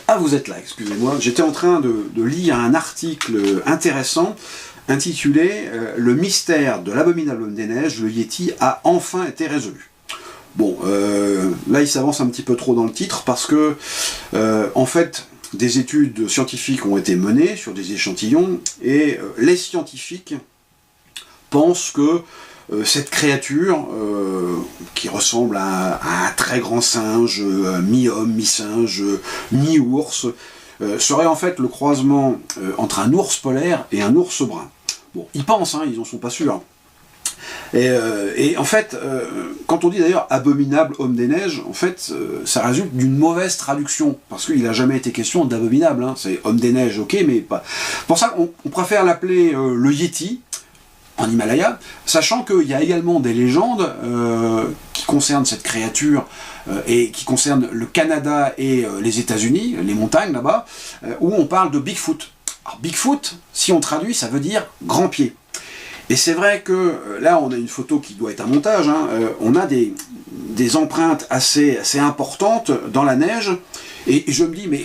Ah, vous êtes là, excusez-moi. J'étais en train de lire un article intéressant intitulé « Le mystère de l'abominable homme des neiges, le Yéti a enfin été résolu ». Bon, là il s'avance un petit peu trop dans le titre parce que, en fait, des études scientifiques ont été menées sur des échantillons et les scientifiques pensent que cette créature, qui ressemble à un très grand singe, mi-homme, mi-singe, mi-ours, serait en fait le croisement entre un ours polaire et un ours brun. Bon, ils pensent, hein, ils n'en sont pas sûrs. Et en fait, quand on dit d'ailleurs « abominable homme des neiges », en fait, ça résulte d'une mauvaise traduction, parce qu'il n'a jamais été question d'abominable, hein. C'est homme des neiges, ok, mais pas... Pour ça, on préfère l'appeler le Yéti, en Himalaya, sachant qu'il y a également des légendes qui concernent cette créature et qui concernent le Canada et les États-Unis, les montagnes là-bas, où on parle de Bigfoot. Alors Bigfoot, si on traduit, ça veut dire grand pied. Et c'est vrai que là, on a une photo qui doit être un montage, hein, on a des empreintes assez importantes dans la neige, et je me dis, mais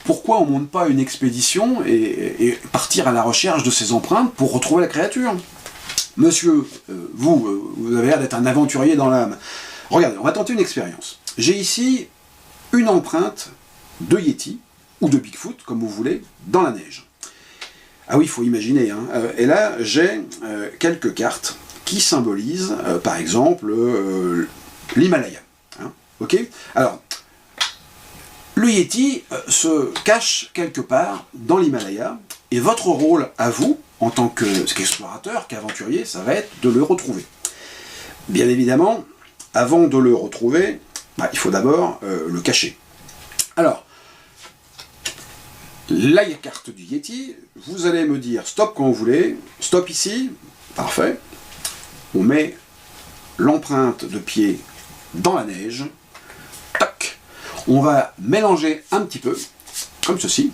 pourquoi on ne monte pas une expédition et partir à la recherche de ces empreintes pour retrouver la créature? Monsieur, vous avez l'air d'être un aventurier dans l'âme. Regardez, on va tenter une expérience. J'ai ici une empreinte de Yéti, ou de Bigfoot, comme vous voulez, dans la neige. Ah oui, il faut imaginer, hein. Et là, j'ai quelques cartes qui symbolisent, par exemple, l'Himalaya. Hein, ok? Alors, le Yéti se cache quelque part dans l'Himalaya, et votre rôle à vous, en tant qu'explorateur, qu'aventurier, ça va être de le retrouver. Bien évidemment, avant de le retrouver, il faut d'abord le cacher. Alors, la carte du Yéti, vous allez me dire stop quand vous voulez, stop ici, parfait. On met l'empreinte de pied dans la neige, tac. On va mélanger un petit peu, comme ceci.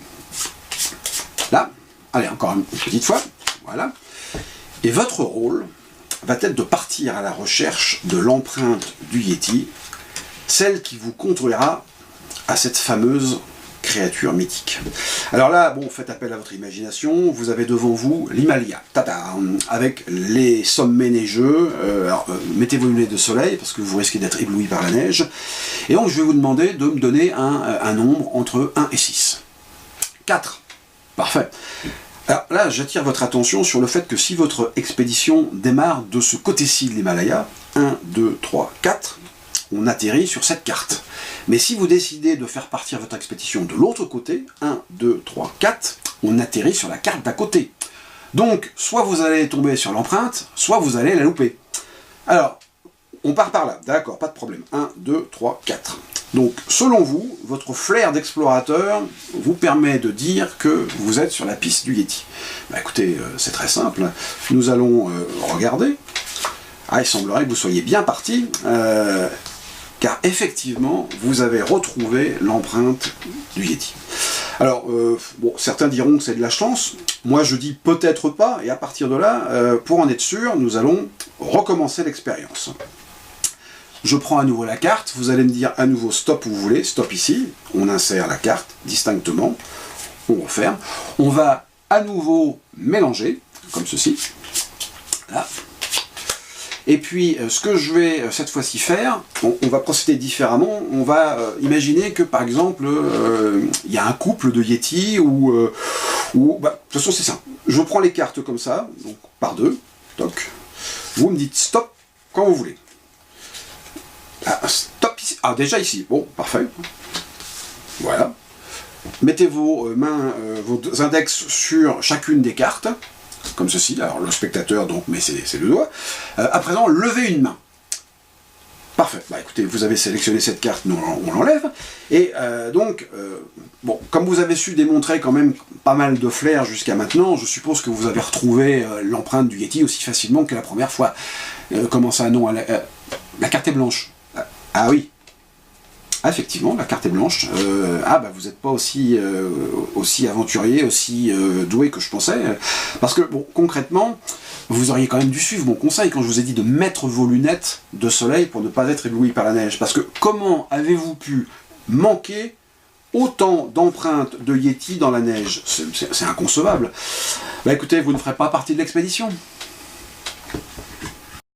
Là, allez, encore une petite fois, voilà. Et votre rôle va être de partir à la recherche de l'empreinte du Yéti, celle qui vous conduira à cette fameuse créature mythique. Alors là, bon, faites appel à votre imagination, vous avez devant vous l'Himalaya, avec les sommets neigeux, mettez vos lunettes de soleil, parce que vous risquez d'être ébloui par la neige, et donc je vais vous demander de me donner un nombre entre 1 et 6. 4. Parfait. Alors là, j'attire votre attention sur le fait que si votre expédition démarre de ce côté-ci de l'Himalaya, 1, 2, 3, 4, on atterrit sur cette carte. Mais si vous décidez de faire partir votre expédition de l'autre côté, 1, 2, 3, 4, on atterrit sur la carte d'à côté. Donc, soit vous allez tomber sur l'empreinte, soit vous allez la louper. Alors, on part par là, d'accord, pas de problème. 1, 2, 3, 4. Donc, selon vous, votre flair d'explorateur vous permet de dire que vous êtes sur la piste du Yéti. Bah, écoutez, c'est très simple. Nous allons regarder. Ah, il semblerait que vous soyez bien parti. Car effectivement, vous avez retrouvé l'empreinte du Yéti. Alors, bon, certains diront que c'est de la chance, moi je dis peut-être pas, et à partir de là, pour en être sûr, nous allons recommencer l'expérience. Je prends à nouveau la carte, vous allez me dire à nouveau stop où vous voulez, stop ici, on insère la carte distinctement, on referme, on va à nouveau mélanger, comme ceci, là. Et puis, ce que je vais cette fois-ci faire, on va procéder différemment. On va imaginer que, par exemple, il y a un couple de Yéti de toute façon, c'est ça. Je prends les cartes comme ça, donc par deux. Toc. Vous me dites stop quand vous voulez. Ah, stop ici. Ah, déjà ici. Bon, parfait. Voilà. Mettez vos mains, vos index sur chacune des cartes. Comme ceci, alors le spectateur, donc, mais c'est le doigt. À présent, levez une main. Parfait. Bah écoutez, vous avez sélectionné cette carte, on l'enlève. Et donc, bon, comme vous avez su démontrer quand même pas mal de flair jusqu'à maintenant, je suppose que vous avez retrouvé l'empreinte du Yéti aussi facilement que la première fois. Comment ça, non, la carte est blanche. Ah oui. Ah, effectivement, la carte est blanche. Vous n'êtes pas aussi aventurier, aussi doué que je pensais. Parce que, bon, concrètement, vous auriez quand même dû suivre mon conseil quand je vous ai dit de mettre vos lunettes de soleil pour ne pas être ébloui par la neige. Parce que comment avez-vous pu manquer autant d'empreintes de Yeti dans la neige. C'est inconcevable. Bah écoutez, vous ne ferez pas partie de l'expédition.